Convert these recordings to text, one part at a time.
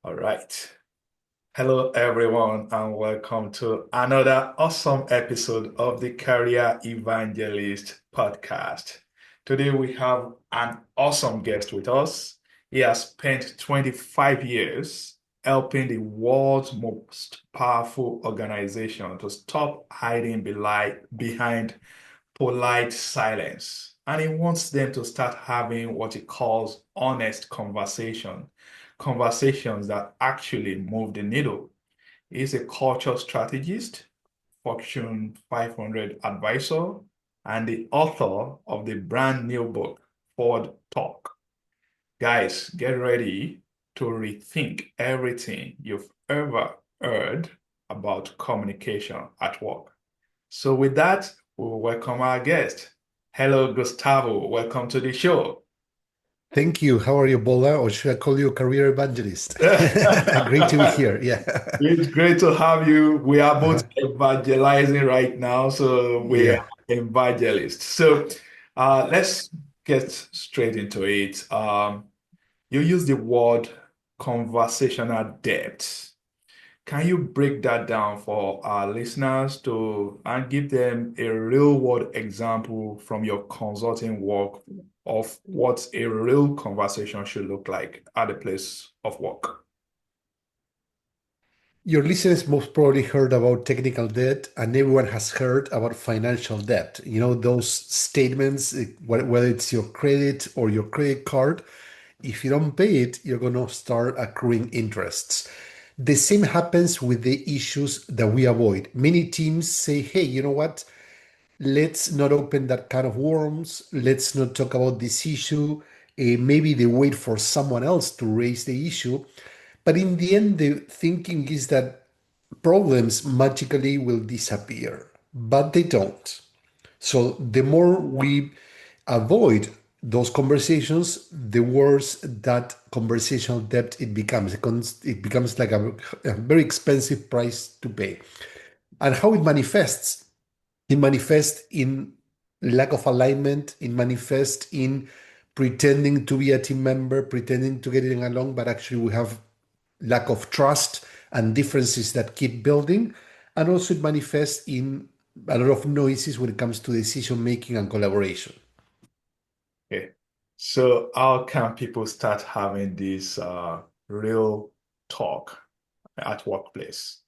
All right. Hello, everyone, and welcome to another awesome episode of the Career Evangelist podcast. Today, we have an awesome guest with us. He has spent 25 years helping the world's most powerful organization to stop hiding behind polite silence. And he wants them to start having what he calls honest conversations that actually move the needle. He's a culture strategist, Fortune 500 advisor, and the author of the brand new book, Forward Talk. Guys, get ready to rethink everything you've ever heard about communication at work. So, with that, we will welcome our guest. Hello, Gustavo. Welcome to the show. Thank you. How are you, Bola? Or should I call you a career evangelist? Great to be here. Yeah. It's great to have you. We are both Uh-huh. evangelizing right now, so we are Yeah. evangelists. So let's get straight into it. You use the word conversational depth. Can you break that down for our listeners to and give them a real world example from your consulting work of what a real conversation should look like at the place of work? Your listeners most probably heard about technical debt, and everyone has heard about financial debt. You know, those statements, whether it's your credit or your credit card, if you don't pay it, you're going to start accruing interests. The same happens with the issues that we avoid. Many teams say, hey, you know what? Let's not open that kind of worms. Let's not talk about this issue. Maybe they wait for someone else to raise the issue. But in the end, the thinking is that problems magically will disappear, but they don't. So the more we avoid those conversations, the worse that conversational debt it becomes. It becomes like a very expensive price to pay. And how it manifests? It manifests in lack of alignment. It manifests in pretending to be a team member, pretending to getting along, but actually we have lack of trust and differences that keep building. And also it manifests in a lot of noises when it comes to decision making and collaboration. Okay. So how can people start having this real talk at workplace?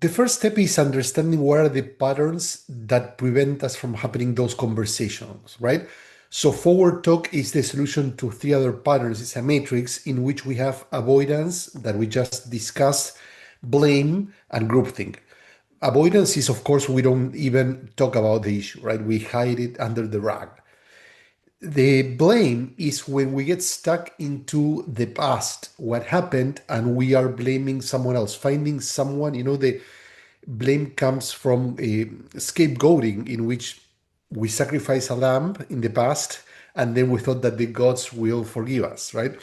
The first step is understanding what are the patterns that prevent us from having those conversations, right? So forward talk is the solution to three other patterns. It's a matrix in which we have avoidance that we just discussed, blame, and groupthink. Avoidance is, of course, we don't even talk about the issue, right? We hide it under the rug. The blame is when we get stuck into the past, what happened, and we are blaming someone else, finding someone, the blame comes from a scapegoating in which we sacrifice a lamb in the past and then we thought that the gods will forgive us, right?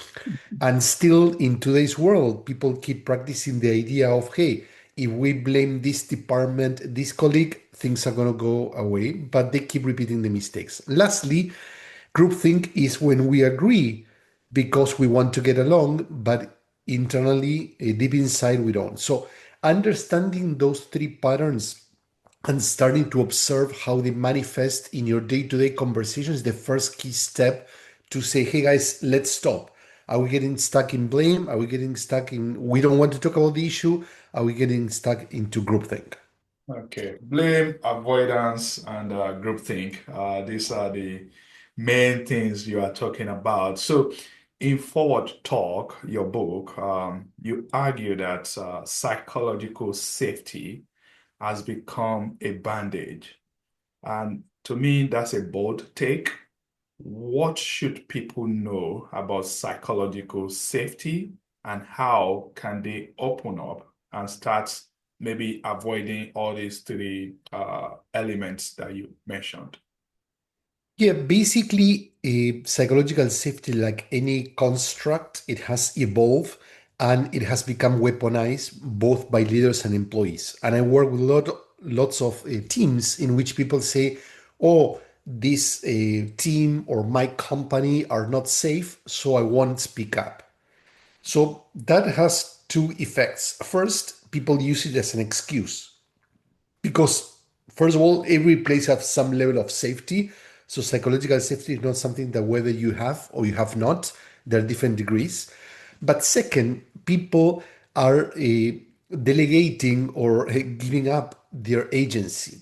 And still in today's world, people keep practicing the idea of, hey, if we blame this department, this colleague, things are going to go away, but they keep repeating the mistakes. Lastly, groupthink is when we agree because we want to get along, but internally, deep inside, we don't. So, understanding those three patterns and starting to observe how they manifest in your day to day conversations is the first key step to say, hey guys, let's stop. Are we getting stuck in blame? Are we getting stuck in we don't want to talk about the issue? Are we getting stuck into groupthink? Okay. Blame, avoidance, and groupthink. These are the main things you are talking about. So, in Forward Talk, your book, you argue that psychological safety has become a bandage. And to me, that's a bold take. What should people know about psychological safety and how can they open up and start maybe avoiding all these three elements that you mentioned? Yeah, basically, a psychological safety, like any construct, it has evolved and it has become weaponized both by leaders and employees. And I work with lots of teams in which people say, "Oh, this team or my company are not safe, so I won't speak up." So that has two effects. First, people use it as an excuse because, first of all, every place has some level of safety. So psychological safety is not something that whether you have or you have not, there are different degrees. But second, people are delegating or giving up their agency.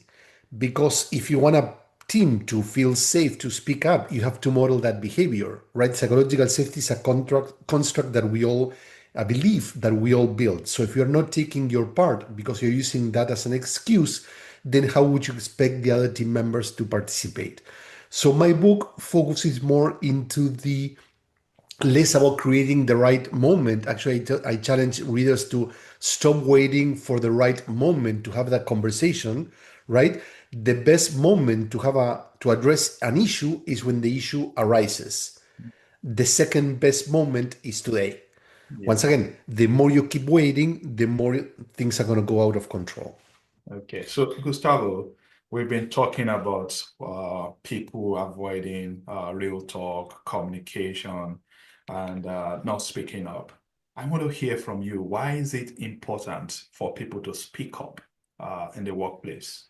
Because if you want a team to feel safe to speak up, you have to model that behavior, right? Psychological safety is a construct that we all, a belief that we all build. So if you're not taking your part because you're using that as an excuse, then how would you expect the other team members to participate? So my book focuses more into the less about creating the right moment. Actually, I challenge readers to stop waiting for the right moment to have that conversation, right? The best moment to have a to address an issue is when the issue arises. The second best moment is today. Yeah. Once again, the more you keep waiting, the more things are going to go out of control. Okay. So, Gustavo, we've been talking about people avoiding real talk, communication, and not speaking up. I want to hear from you. Why is it important for people to speak up in the workplace?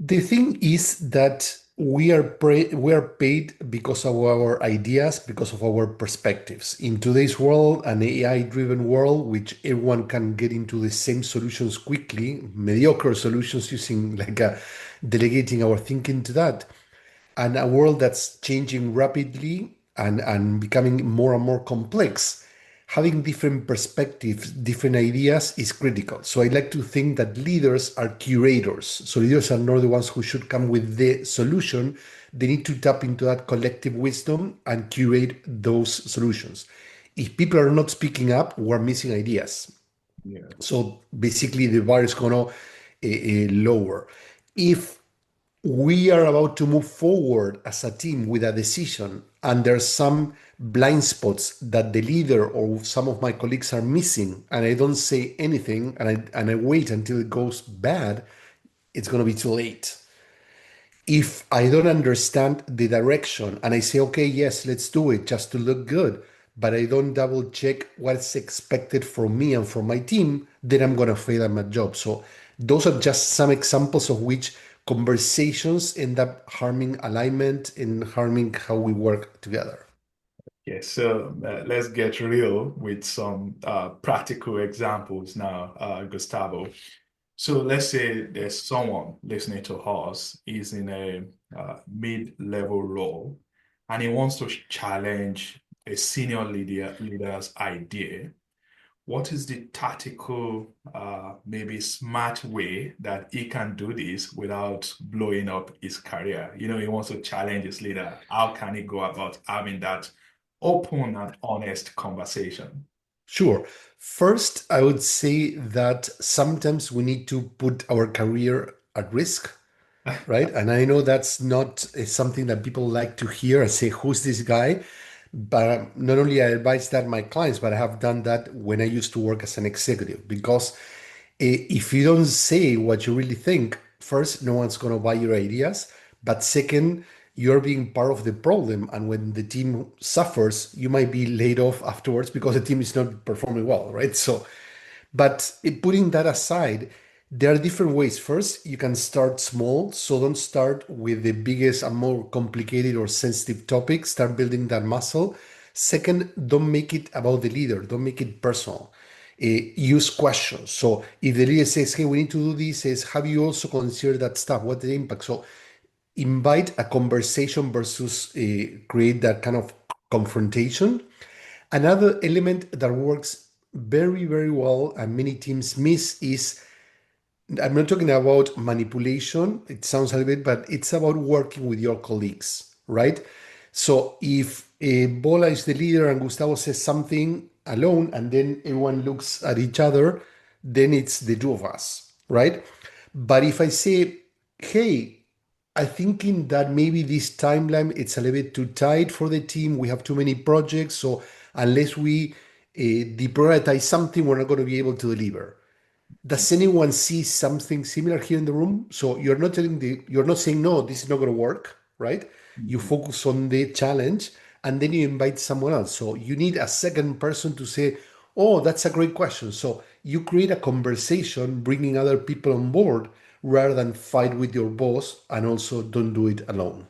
The thing is that we are paid because of our ideas, because of our perspectives. In today's world, an AI-driven world, which everyone can get into the same solutions quickly, mediocre solutions using delegating our thinking to that, and a world that's changing rapidly and becoming more and more complex, having different perspectives, different ideas is critical. So I like to think that leaders are curators. So leaders are not the ones who should come with the solution. They need to tap into that collective wisdom and curate those solutions. If people are not speaking up, we're missing ideas. Yeah. So basically, the bar is going to lower. If we are about to move forward as a team with a decision and there's some blind spots that the leader or some of my colleagues are missing and I don't say anything and I wait until it goes bad, it's going to be too late. If I don't understand the direction and I say, okay, yes, let's do it just to look good, but I don't double check what's expected from me and from my team, then I'm going to fail at my job. So, those are just some examples of which conversations end up harming alignment and harming how we work together. Yeah, so let's get real with some practical examples now, Gustavo. So let's say there's someone listening to us, is in a mid-level role, and he wants to challenge a senior leader's idea. What is the tactical, maybe smart way that he can do this without blowing up his career? You know, he wants to challenge his leader. How can he go about having that open and honest conversation? Sure. First, I would say that sometimes we need to put our career at risk, right? And I know that's not something that people like to hear. I say, who's this guy? But not only I advise that my clients, but I have done that when I used to work as an executive. Because if you don't say what you really think, first, no one's going to buy your ideas. But second, you're being part of the problem. And when the team suffers, you might be laid off afterwards because the team is not performing well, right? So but putting that aside, there are different ways. First, you can start small. So don't start with the biggest and more complicated or sensitive topic. Start building that muscle. Second, don't make it about the leader. Don't make it personal. Use questions. So if the leader says, hey, we need to do this, says, have you also considered that stuff? What's the impact? So invite a conversation versus create that kind of confrontation. Another element that works very, very well and many teams miss is I'm not talking about manipulation. It sounds a little bit, but it's about working with your colleagues, right? So if Bola is the leader and Gustavo says something alone and then everyone looks at each other, then it's the two of us, right? But if I say, hey, I thinking that maybe this timeline it's a little bit too tight for the team. We have too many projects, so unless we deprioritize something, we're not going to be able to deliver. Does anyone see something similar here in the room? So you're not saying no, this is not going to work, right? You Mhm. focus on the challenge, and then you invite someone else. So you need a second person to say, oh, that's a great question. So you create a conversation, bringing other people on board rather than fight with your boss, and also don't do it alone.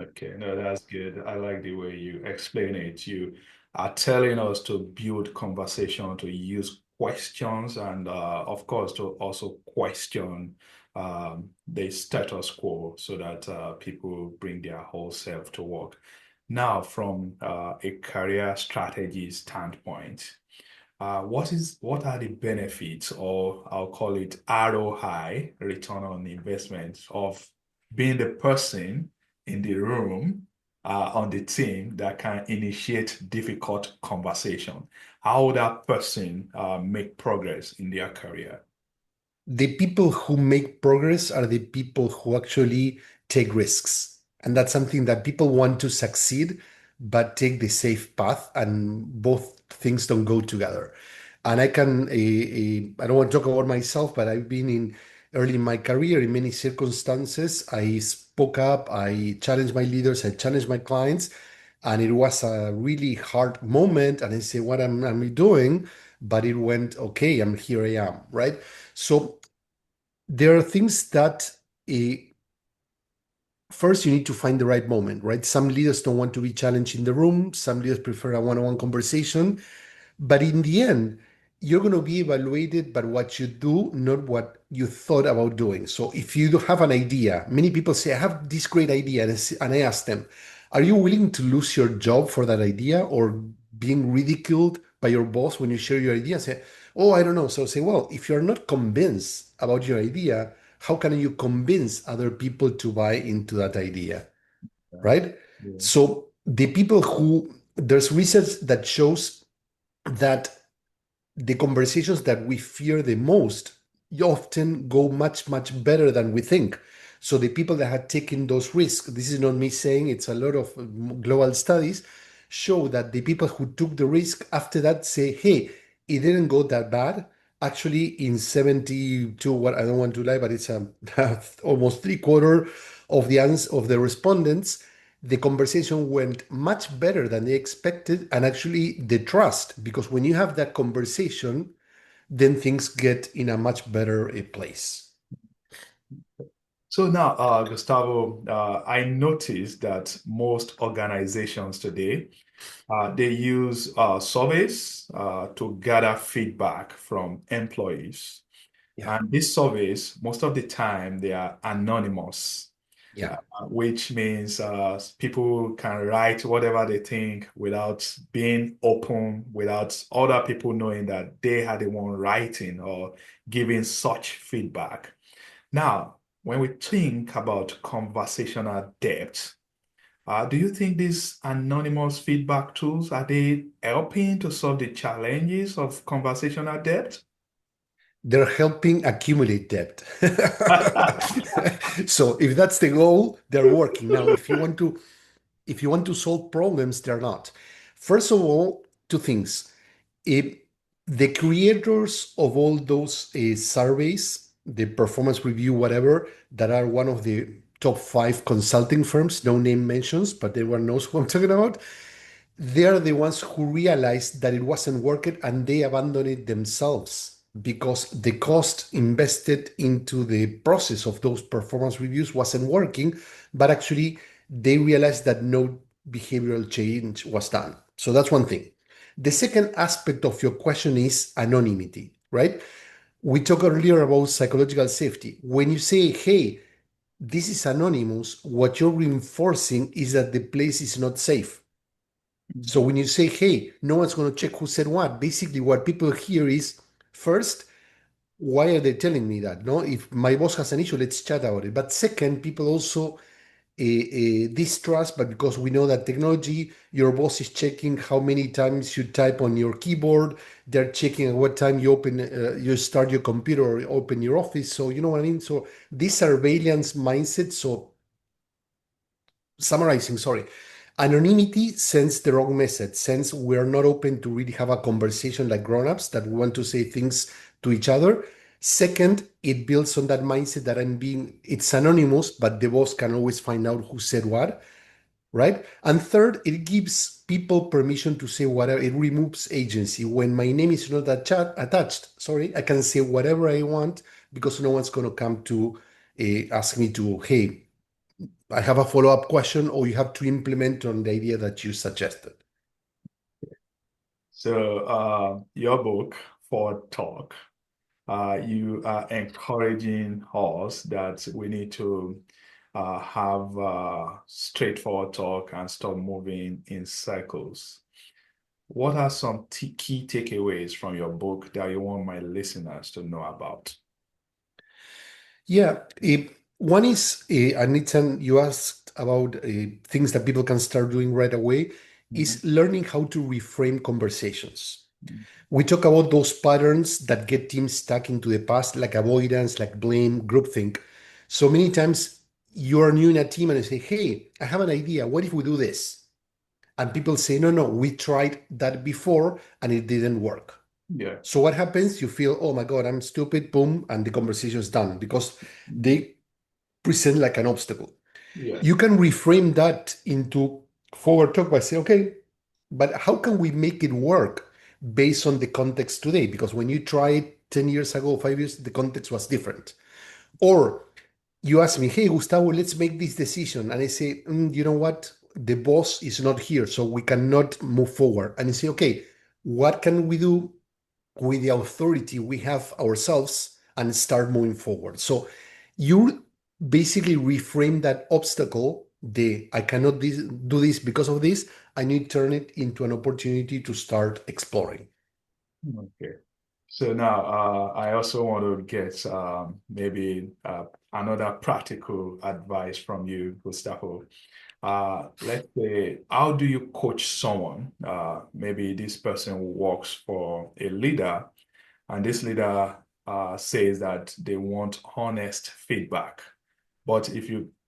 Okay, no, that's good. I like the way you explain it. You are telling us to build conversation, to use questions, and of course, to also question the status quo so that people bring their whole self to work. Now, from a career strategy standpoint, what are the benefits, or I'll call it ROI, return on investment, of being the person in the room on the team that can initiate difficult conversation? How would that person make progress in their career? The people who make progress are the people who actually take risks. And that's something that people want to succeed, but take the safe path, and both things don't go together. And I don't want to talk about myself, but I've been in early in my career in many circumstances. I spoke up, I challenged my leaders, I challenged my clients, and it was a really hard moment. And I say, what am I doing? But it went okay. Here I am, right? So there are things that first you need to find the right moment, right? Some leaders don't want to be challenged in the room. Some leaders prefer a one-on-one conversation. But in the end, you're going to be evaluated by what you do, not what you thought about doing. So if you do have an idea, many people say, I have this great idea. And I ask them, are you willing to lose your job for that idea, or being ridiculed by your boss when you share your idea? Say, oh, I don't know. So say, well, if you're not convinced about your idea, how can you convince other people to buy into that idea? Right? Yeah. So the people who, there's research that shows that the conversations that we fear the most often go much, much better than we think. So the people that had taken those risks, this is not me saying, it's a lot of global studies, show that the people who took the risk after that say, hey, it didn't go that bad. Actually, in 72, what I don't want to lie, but it's almost three-quarter of the respondents, the conversation went much better than they expected, and actually the trust, because when you have that conversation, then things get in a much better place. So now, Gustavo, I noticed that most organizations today they use surveys to gather feedback from employees. Yeah, And these surveys, most of the time, they are anonymous, yeah. which means people can write whatever they think without being open, without other people knowing that they are the one writing or giving such feedback. Now, when we think about conversational depth, do you think these anonymous feedback tools are they helping to solve the challenges of conversational depth? They're helping accumulate debt. So if that's the goal, they're working. Now, if you want to solve problems, they're not. First of all, two things. If the creators of all those surveys, the performance review, whatever, that are one of the top five consulting firms, no name mentions, but everyone knows who I'm talking about, they are the ones who realized that it wasn't working, and they abandoned it themselves because the cost invested into the process of those performance reviews wasn't working. But actually, they realized that no behavioral change was done. So that's one thing. The second aspect of your question is anonymity, right? We talked earlier about psychological safety. When you say, hey, this is anonymous, what you're reinforcing is that the place is not safe. So when you say, hey, no one's going to check who said what, basically what people hear is, first, why are they telling me that? No, if my boss has an issue, let's chat about it. But second, people also distrust, but because we know that technology, your boss is checking how many times you type on your keyboard. They're checking at what time you start your computer or open your office. So you know what I mean. So this surveillance mindset. So summarizing, sorry, anonymity sends the wrong message, since we're not open to really have a conversation like grown-ups, that we want to say things to each other. Second, it builds on that mindset that it's anonymous, but the boss can always find out who said what. right? And third, it gives people permission to say whatever. It removes agency. When my name is not attached, sorry, I can say whatever I want because no one's going to come to ask me to, hey, I have a follow-up question, or you have to implement on the idea that you suggested. So, your book, Forward Talk, you are encouraging us that we need to have straightforward talk and stop moving in circles. What are some key takeaways from your book that you want my listeners to know about? Yeah, one is, and you asked about things that people can start doing right away, Mhm. is learning how to reframe conversations. We talk about those patterns that get teams stuck into the past, like avoidance, like blame, groupthink. So many times you are new in a team and you say, hey, I have an idea. What if we do this? And people say, no, no, we tried that before and it didn't work. Yeah. So what happens? You feel, oh my God, I'm stupid, boom, and the conversation is done because Mhm. they present like an obstacle. Yeah. You can reframe that into forward talk by saying, okay, but how can we make it work based on the context today? Because when you tried 10 years ago, 5 years, the context was different. Or you ask me, hey, Gustavo, let's make this decision. And I say, you know what? The boss is not here, so we cannot move forward. And you say, okay, what can we do with the authority we have ourselves and start moving forward? So you basically reframe that obstacle, the I cannot do this because of this, and you turn it into an opportunity to start exploring. Okay. So now I also want to get maybe another practical advice from you, Gustavo. Let's say, how do you coach someone? Maybe this person works for a leader, and this leader says that they want honest feedback. But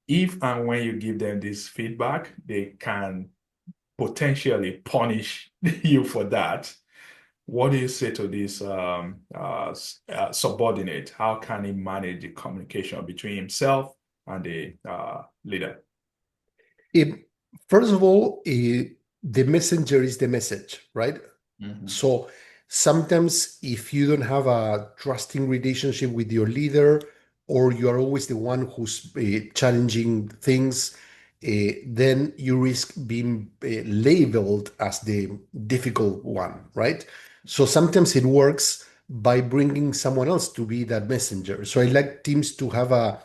if and when you give them this feedback, they can potentially punish you for that. What do you say to this subordinate? How can he manage the communication between himself and the leader? If, First of all, the messenger is the message, right? Mhm. So sometimes if you don't have a trusting relationship with your leader, or you are always the one who's challenging things, then you risk being labeled as the difficult one, right? So sometimes it works by bringing someone else to be that messenger. So I like teams to have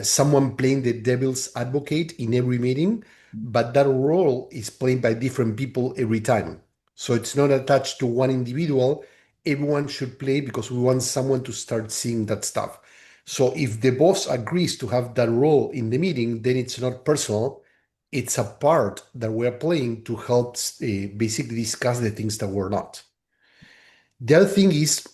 someone playing the devil's advocate in every meeting, but that role is played by different people every time. So it's not attached to one individual. Everyone should play because we want someone to start seeing that stuff. So if the boss agrees to have that role in the meeting, then it's not personal. It's a part that we're playing to help basically discuss the things that we're not. The other thing is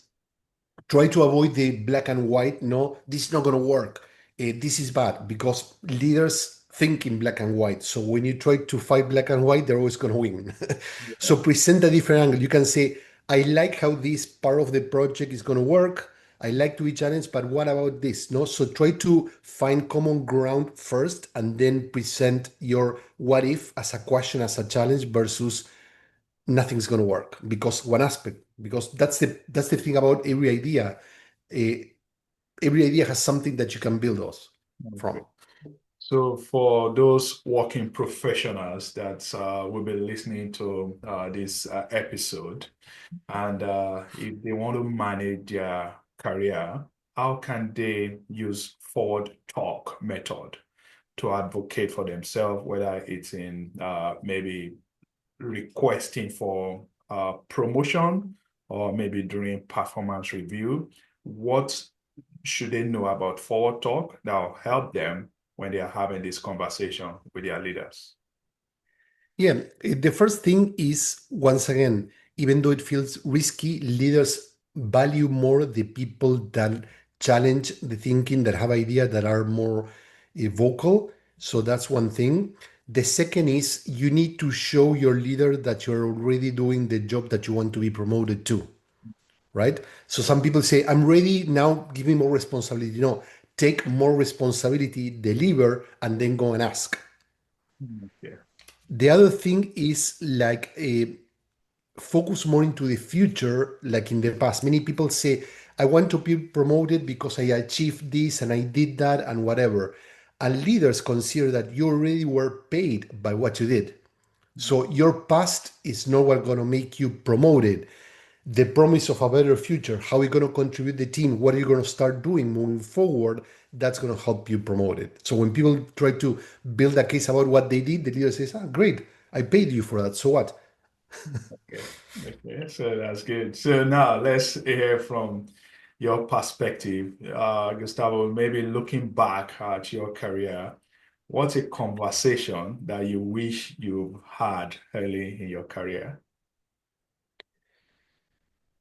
try to avoid the black and white. No, this is not going to work. This is bad because leaders think in black and white. So when you try to fight black and white, they're always going to win. Yeah. So present a different angle. You can say, I like how this part of the project is going to work. I like to be challenged, but what about this? No, so try to find common ground first, and then present your what if as a question, as a challenge, versus nothing's going to work because one aspect, because that's the thing about every idea. Eh, every idea has something that you can build us Okay. from. So for those working professionals that will be listening to this episode, and if they want to manage their career, how can they use forward talk method to advocate for themselves, whether it's in maybe requesting for promotion or maybe during performance review? What should they know about forward talk that will help them when they are having this conversation with their leaders? Yeah, the first thing is, once again, even though it feels risky, leaders value more the people that challenge the thinking, that have ideas that are more vocal. So that's one thing. The second is you need to show your leader that you're already doing the job that you want to be promoted to, right? So some people say, I'm ready now, give me more responsibility. No, take more responsibility, deliver, and then go and ask. Okay. The other thing is like a focus more into the future, like in the past. Many people say, I want to be promoted because I achieved this and I did that and whatever. And leaders consider that you already were paid by what you did. So your past is not what going to make you promoted. The promise of a better future, how are you going to contribute the team, what are you going to start doing moving forward, that's going to help you promote it. So when people try to build a case about what they did, the leader says, ah, great, I paid you for that. So what? Okay. Okay. So that's good. So now let's hear from your perspective, Gustavo, maybe looking back at your career, what's a conversation that you wish you had early in your career?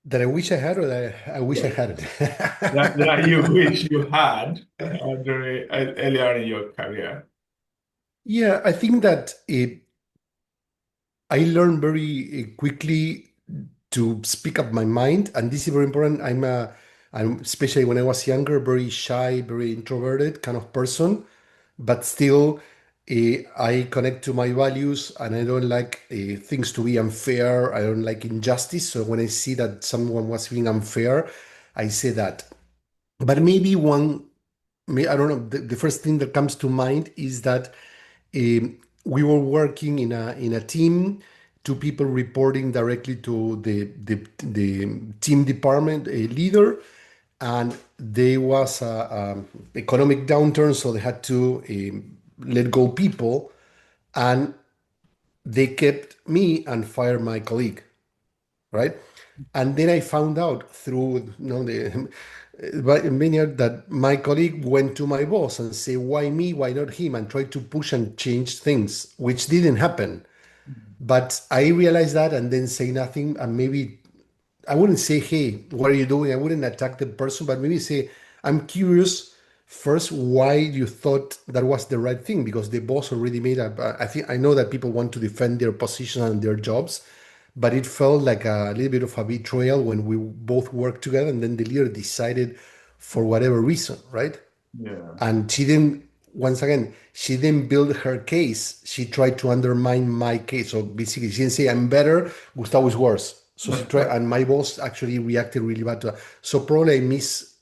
That I wish I had or that I wish I Yeah. hadn't. That you wish you had earlier in your career. Yeah, I think that I learned very quickly to speak up my mind, and this is very important. I'm especially when I was younger, very shy, very introverted kind of person, but still, I connect to my values, and I don't like things to be unfair. I don't like injustice. So when I see that someone was being unfair, I say that. But maybe I don't know. The first thing that comes to mind is that we were working in a team, two people reporting directly to the team department leader, and there was a economic downturn, so they had to let go people, and they kept me and fired my colleague, right? And then I found out through the but many that my colleague went to my boss and say, "Why me? Why not him?" and tried to push and change things, which didn't happen. But I realized that and then say nothing, and maybe I wouldn't say, "Hey, what are you doing?" I wouldn't attack the person, but maybe say, "I'm curious first why you thought that was the right thing," because the boss already made a. I think I know that people want to defend their position and their jobs, but it felt like a little bit of a betrayal when we both worked together, and then the leader decided for whatever reason, right? Yeah. And she didn't, once again, she didn't build her case. She tried to undermine my case. So basically, she didn't say I'm better, Gustavo is worse. So she tried, and my boss actually reacted really bad to that. So probably I miss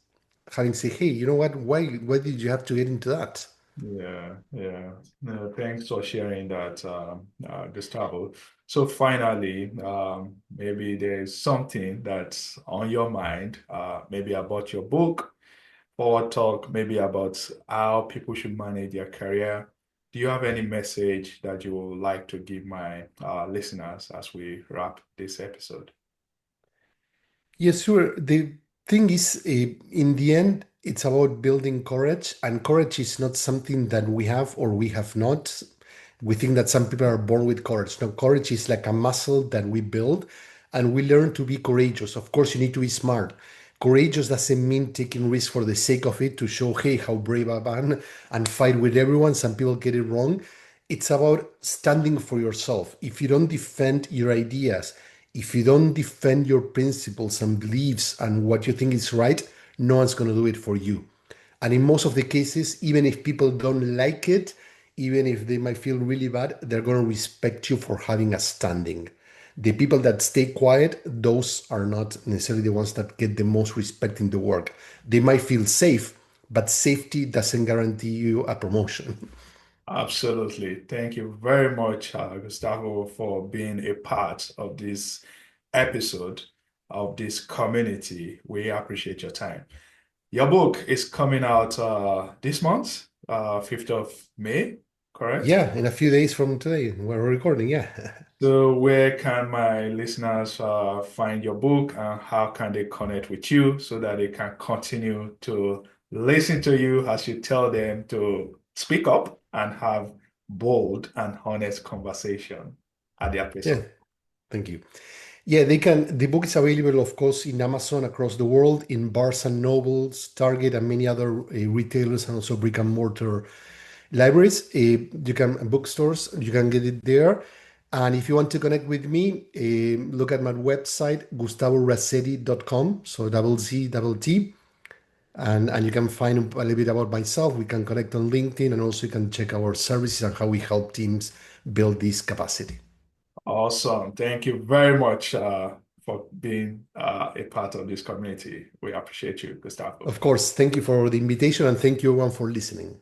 having said, hey, you know what? Why did you have to get into that? Yeah, yeah. No, thanks for sharing that, Gustavo. So finally, maybe there's something that's on your mind, maybe about your book, forward talk, maybe about how people should manage their career. Do you have any message that you would like to give my listeners as we wrap this episode? Yes, sure. The thing is, in the end, it's about building courage, and courage is not something that we have or we have not. We think that some people are born with courage. No, courage is like a muscle that we build, and we learn to be courageous. Of course, you need to be smart. Courageous doesn't mean taking risks for the sake of it to show, hey, how brave I am and fight with everyone. Some people get it wrong. It's about standing for yourself. If you don't defend your ideas, if you don't defend your principles and beliefs and what you think is right, no one's going to do it for you. And in most of the cases, even if people don't like it, even if they might feel really bad, they're going to respect you for having a standing. The people that stay quiet, those are not necessarily the ones that get the most respect in the work. They might feel safe, but safety doesn't guarantee you a promotion. Absolutely. Thank you very much, Gustavo, for being a part of this episode of this community. We appreciate your time. Your book is coming out this month, 5th of May, correct? Yeah, in a few days from today, we're recording. Yeah. So, where can my listeners find your book and how can they connect with you so that they can continue to listen to you as you tell them to speak up and have bold and honest conversation at the Yeah. episode? Thank you. Yeah, they can. The book is available, of course, in Amazon across the world, in Barnes and Nobles, Target, and many other retailers, and also brick and mortar libraries. You can bookstores. You can get it there. And if you want to connect with me, look at my website, gustavorazzetti.com. So double Z, double T. And you can find a little bit about myself. We can connect on LinkedIn, and also you can check our services and how we help teams build this capacity. Awesome. Thank you very much for being a part of this community. We appreciate you, Gustavo. Of course, thank you for the invitation, and thank you everyone for listening.